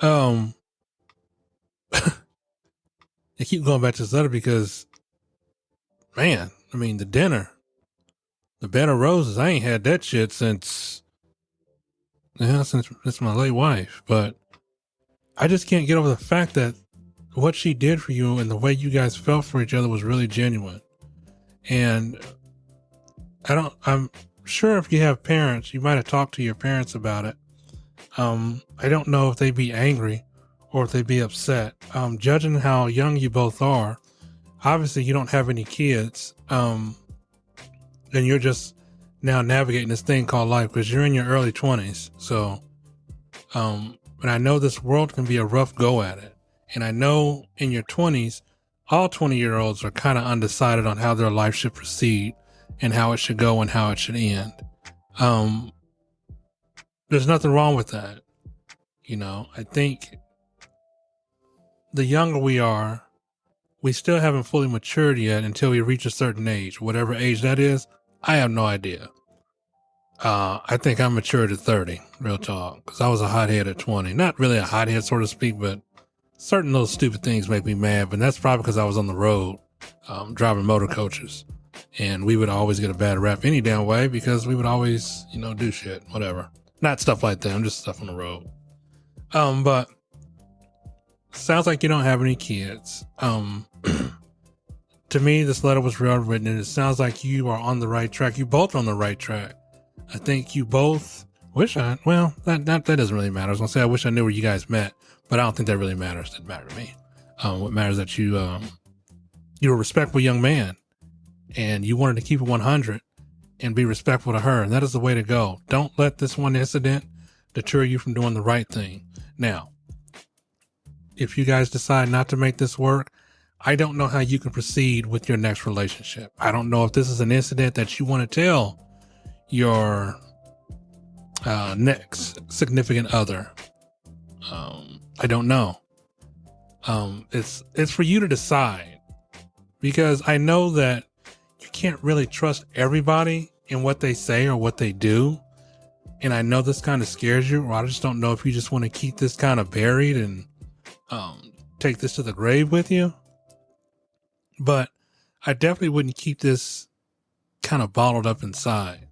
I keep going back to this letter because, man, I mean, the bed of roses, I ain't had that shit since my late wife. But I just can't get over the fact that what she did for you and the way you guys felt for each other was really genuine. And I'm sure if you have parents, you might have talked to your parents about it. I don't know if they'd be angry or if they'd be upset. Judging how young you both are, obviously you don't have any kids. And you're just now navigating this thing called life because you're in your early 20s. So, and I know this world can be a rough go at it. And I know in your 20s, all 20-year-olds are kind of undecided on how their life should proceed and how it should go and how it should end. There's nothing wrong with that. I think the younger we are, we still haven't fully matured yet until we reach a certain age. Whatever age that is, I have no idea. I think I'm matured at 30, real talk, because I was a hothead at 20. Not really a hothead, so to speak, but certain little stupid things make me mad, but that's probably because I was on the road driving motor coaches. And we would always get a bad rap any damn way because we would always, do shit, whatever. Not stuff like that. I'm just stuff on the road. But sounds like you don't have any kids. To me, this letter was well written, and it sounds like you are on the right track. You both are on the right track. I think you both that doesn't really matter. I was gonna say I wish I knew where you guys met, but I don't think that really matters. It doesn't matter to me. What matters is that you're a respectful young man, and you wanted to keep it 100 and be respectful to her. And that is the way to go. Don't let this one incident deter you from doing the right thing. Now, if you guys decide not to make this work, I don't know how you can proceed with your next relationship. I don't know if this is an incident that you want to tell your next significant other. I don't know. It's for you to decide, because I know that you can't really trust everybody in what they say or what they do. And I know this kind of scares you, or I just don't know if you just want to keep this kind of buried and take this to the grave with you. But I definitely wouldn't keep this kind of bottled up inside.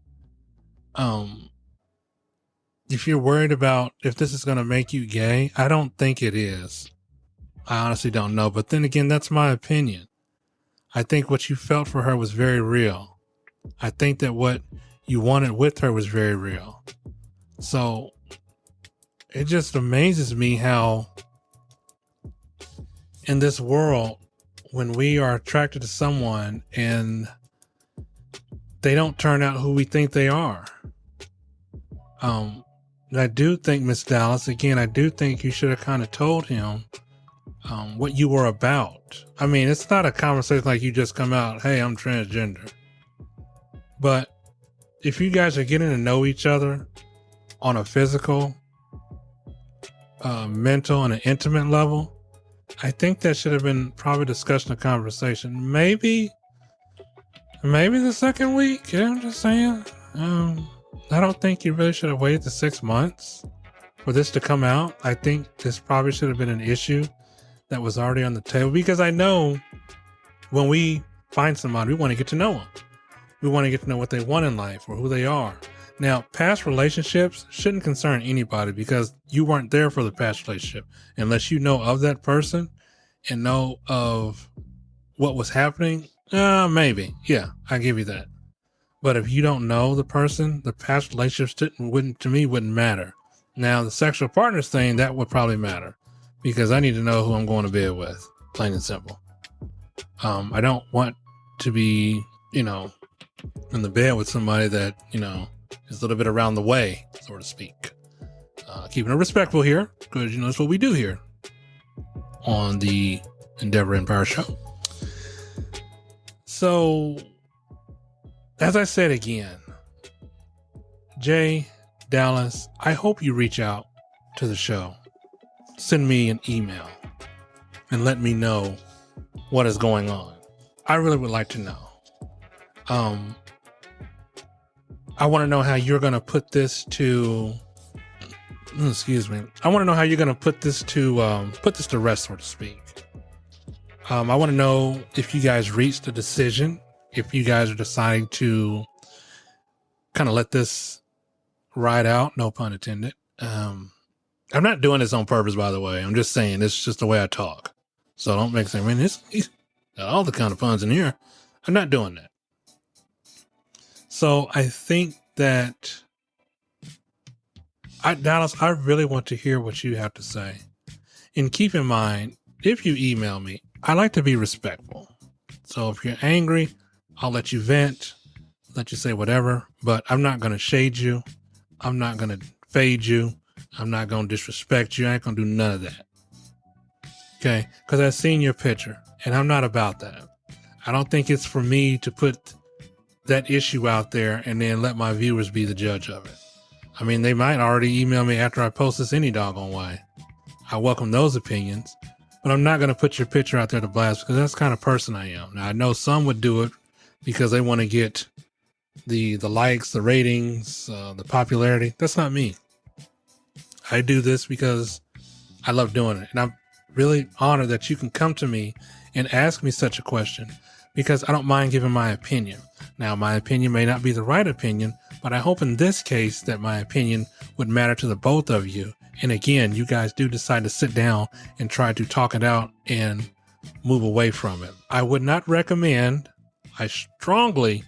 If you're worried about if this is going to make you gay, I don't think it is. I honestly don't know. But then again, that's my opinion. I think what you felt for her was very real. I think that what you wanted with her was very real. So it just amazes me how in this world, when we are attracted to someone and they don't turn out who we think they are. I do think, Miss Dallas, again, I do think you should have kind of told him what you were about. I mean, it's not a conversation like you just come out, hey, I'm transgender. But if you guys are getting to know each other on a physical, mental, and an intimate level, I think that should have been probably discussion or conversation. Maybe the second week. Yeah, I'm just saying. I don't think you really should have waited the 6 months for this to come out. I think this probably should have been an issue that was already on the table, because I know when we find somebody, we want to get to know them. We want to get to know what they want in life or who they are. Now, past relationships shouldn't concern anybody, because you weren't there for the past relationship unless you know of that person and know of what was happening. Maybe. Yeah, I give you that. But if you don't know the person, the past relationships wouldn't matter. Now, the sexual partners thing, that would probably matter, because I need to know who I'm going to bed with, plain and simple. I don't want to be, in the bed with somebody that, is a little bit around the way, so to speak. Keeping it respectful here, because, that's what we do here on the Endeavor Empire Show. So, as I said again, Jay, Dallas, I hope you reach out to the show. Send me an email and let me know what is going on. I really would like to know. I want to know how you're going to put this to, I want to know how you're going to put this to rest, so to speak. I want to know if you guys reached a decision, if you guys are deciding to kind of let this ride out, no pun intended. I'm not doing this on purpose, by the way. I'm just saying it's just the way I talk. So don't make sense. I mean, he's got all the kind of puns in here. I'm not doing that. So I think that Dallas, I really want to hear what you have to say. And keep in mind, if you email me, I like to be respectful. So if you're angry, I'll let you vent, let you say whatever, but I'm not going to shade you. I'm not going to fade you. I'm not going to disrespect you. I ain't going to do none of that. Okay? Because I've seen your picture, and I'm not about that. I don't think it's for me to put that issue out there and then let my viewers be the judge of it. I mean, they might already email me after I post this any doggone way. I welcome those opinions, but I'm not going to put your picture out there to blast, because that's the kind of person I am. Now, I know some would do it because they want to get the likes, the ratings, the popularity. That's not me. I do this because I love doing it. And I'm really honored that you can come to me and ask me such a question, because I don't mind giving my opinion. Now, my opinion may not be the right opinion, but I hope in this case that my opinion would matter to the both of you, And again, you guys do decide to sit down and try to talk it out and move away from it. I would not recommend, I strongly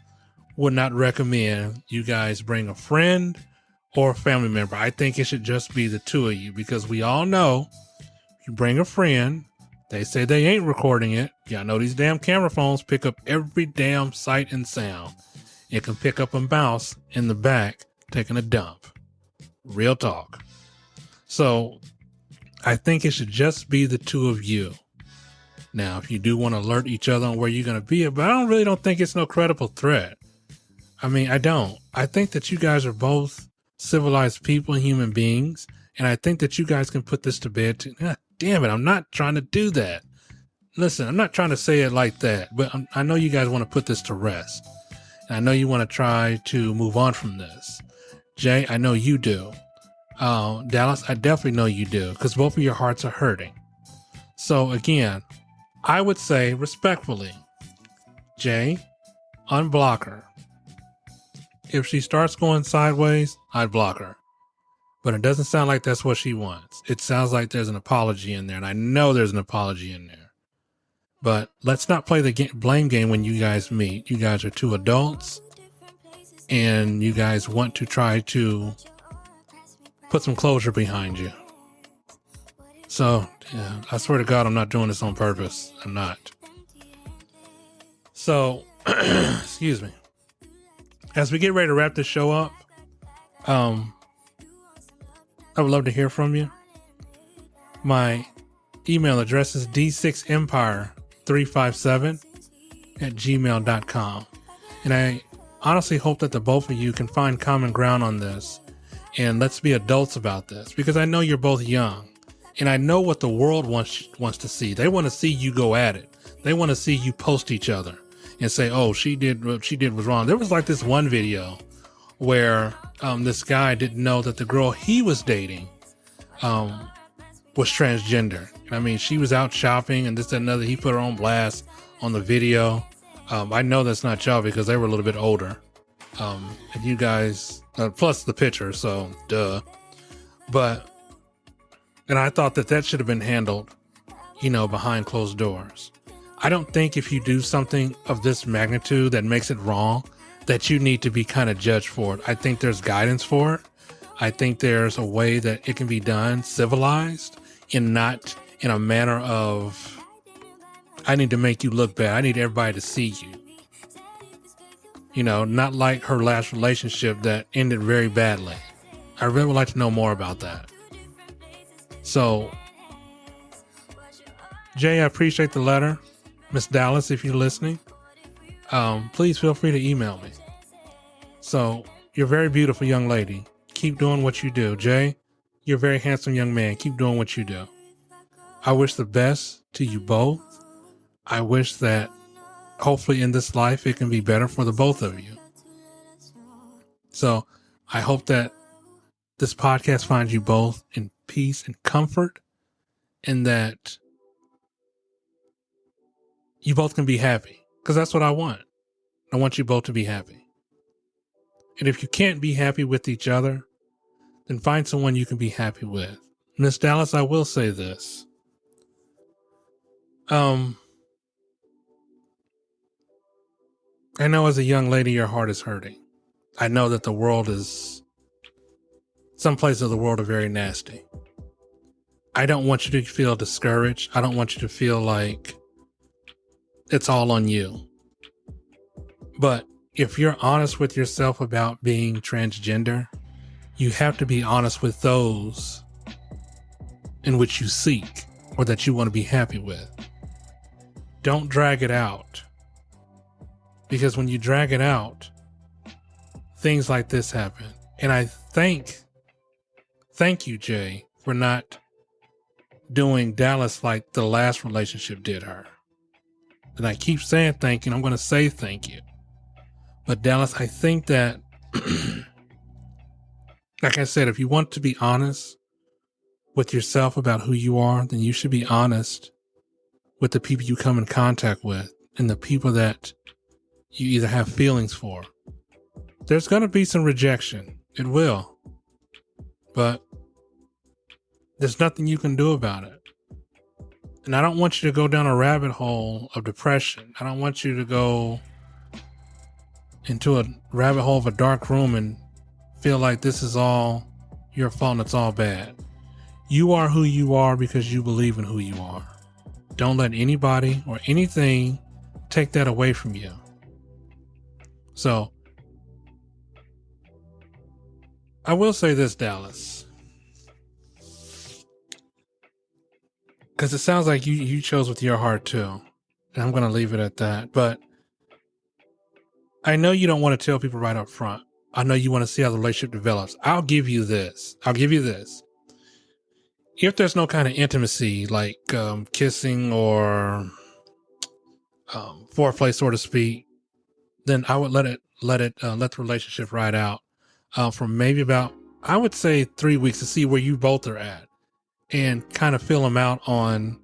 would not recommend you guys bring a friend or a family member. I think it should just be the two of you, because we all know if you bring a friend, they say they ain't recording it. Y'all know these damn camera phones pick up every damn sight and sound. It can pick up a mouse in the back taking a dump. Real talk. So I think it should just be the two of you. Now, if you do want to alert each other on where you're going to be, but I really don't think it's no credible threat. I mean, I don't. I think that you guys are both civilized people and human beings. And I think that you guys can put this to bed too. God damn it. I'm not trying to do that. Listen, I'm not trying to say it like that, but I know you guys want to put this to rest. And I know you want to try to move on from this. Jay, I know you do. Dallas, I definitely know you do, because both of your hearts are hurting. So again, I would say respectfully, Jay, unblock her. If she starts going sideways, I'd block her. But it doesn't sound like that's what she wants. It sounds like there's an apology in there, and I know there's an apology in there. But let's not play the blame game when you guys meet. You guys are two adults, and you guys want to try to put some closure behind you. So, yeah, I swear to God, I'm not doing this on purpose. I'm not. So, excuse me. As we get ready to wrap this show up, I would love to hear from you. My email address is d6empire357@gmail.com. And I honestly hope that the both of you can find common ground on this. And let's be adults about this, because I know you're both young. And I know what the world wants to see. They want to see you go at it. They want to see you post each other and say, oh, she did what she did was wrong. There was like this one video where this guy didn't know that the girl he was dating was transgender. I mean, she was out shopping and this and another. He put her on blast on the video. I know that's not y'all because they were a little bit older. And you guys, plus the picture, so duh. And I thought that should have been handled, behind closed doors. I don't think if you do something of this magnitude that makes it wrong, that you need to be kind of judged for it. I think there's guidance for it. I think there's a way that it can be done civilized and not in a manner of, I need to make you look bad. I need everybody to see you. Not like her last relationship that ended very badly. I really would like to know more about that. So, Jay, I appreciate the letter. Miss Dallas, if you're listening, please feel free to email me. So, you're a very beautiful young lady. Keep doing what you do. Jay, you're a very handsome young man. Keep doing what you do. I wish the best to you both. I wish that hopefully in this life it can be better for the both of you. So, I hope that this podcast finds you both in peace and comfort, and that you both can be happy, because that's what I want. I want you both to be happy. And if you can't be happy with each other, then find someone you can be happy with. Miss Dallas, I will say this. I know as a young lady, your heart is hurting. I know that some places of the world are very nasty. I don't want you to feel discouraged. I don't want you to feel like it's all on you. But if you're honest with yourself about being transgender, you have to be honest with those in which you seek or that you want to be happy with. Don't drag it out. Because when you drag it out, things like this happen. And I thank you, Jay, for not doing Dallas like the last relationship did her. And I keep saying thank you, and I'm going to say thank you. But Dallas, I think that, like I said, if you want to be honest with yourself about who you are, then you should be honest with the people you come in contact with and the people that you either have feelings for. There's going to be some rejection. It will. But There's nothing you can do about it. And I don't want you to go down a rabbit hole of depression. I don't want you to go into a rabbit hole of a dark room and feel like this is all your fault and it's all bad. You are who you are because you believe in who you are. Don't let anybody or anything take that away from you. So, I will say this, Dallas, because it sounds like you chose with your heart too. And I'm going to leave it at that. But I know you don't want to tell people right up front. I know you want to see how the relationship develops. I'll give you this. If there's no kind of intimacy, like kissing or foreplay, so to speak, then I would let the relationship ride out for maybe about, I would say, 3 weeks to see where you both are at, and kind of feel him out on.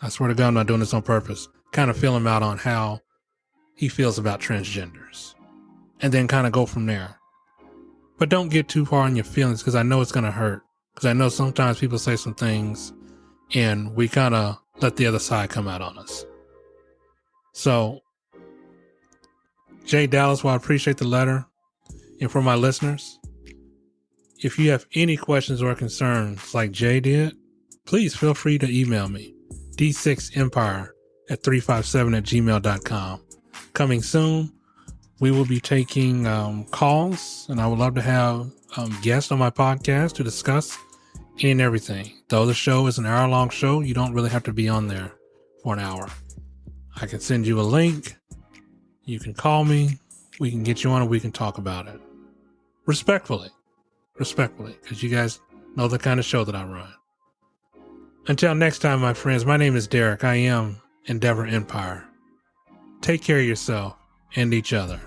I swear to God, I'm not doing this on purpose. Kind of feel him out on how he feels about transgenders, and then kind of go from there. But don't get too far in your feelings, because I know it's going to hurt. Because I know sometimes people say some things and we kind of let the other side come out on us. So, Jay Dallas, well, I appreciate the letter. And for my listeners, if you have any questions or concerns like Jay did, please feel free to email me, d6empire@357@gmail.com. Coming soon, we will be taking calls, and I would love to have guests on my podcast to discuss any and everything. Though the show is an hour-long show, you don't really have to be on there for an hour. I can send you a link. You can call me. We can get you on and we can talk about it. Respectfully, because you guys know the kind of show that I run. Until next time, my friends, my name is Derek. I am Endeavor Empire. Take care of yourself and each other.